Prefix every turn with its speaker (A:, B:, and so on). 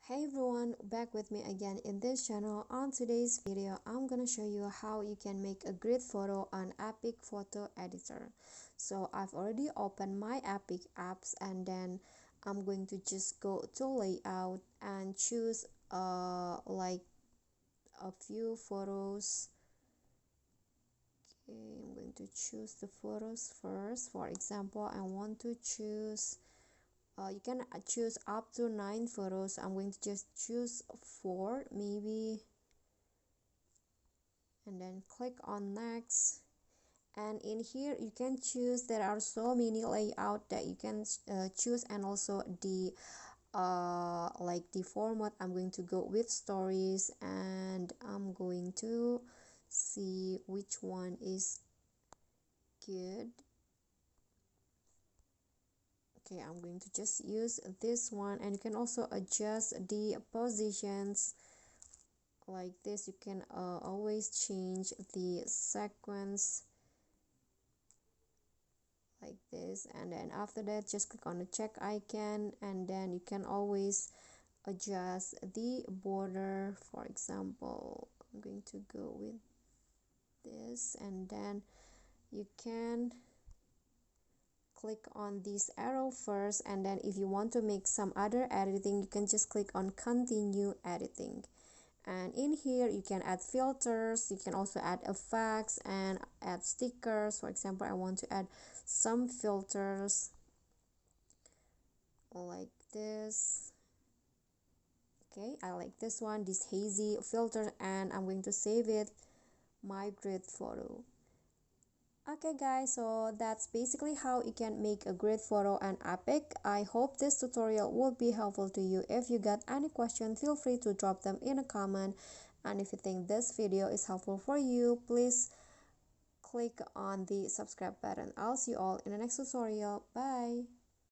A: Hey everyone, back with me again in this channel. On today's video, I'm gonna show you how you can make a great photo on EPIK photo editor. So I've already opened my EPIK apps and then I'm going to just go to layout and choose like a few photos. Okay, I'm going to choose the photos first. For example, I want to choose you can choose up to 9 photos. I'm going to just choose 4 maybe, and then click on next. And in here you can choose, there are so many layout that you can choose, and also the like the format. I'm going to go with stories and I'm going to see which one is good. Okay, I'm going to just use this one, and you can also adjust the positions like this. You can always change the sequence like this, and then after that just click on the check icon, and then you can always adjust the border. For example, I'm going to go with this, and then you can click on this arrow first, and then if you want to make some other editing, you can just click on continue editing. And in here you can add filters, you can also add effects and add stickers. For example, I want to add some filters like this. Okay, I like this one, this hazy filter, and I'm going to save it, my great photo. Okay guys, so that's basically how you can make a great photo and EPIK. I hope this tutorial will be helpful to you. If you got any question, feel free to drop them in a comment. And if you think this video is helpful for you, please click on the subscribe button. I'll see you all in the next tutorial. Bye.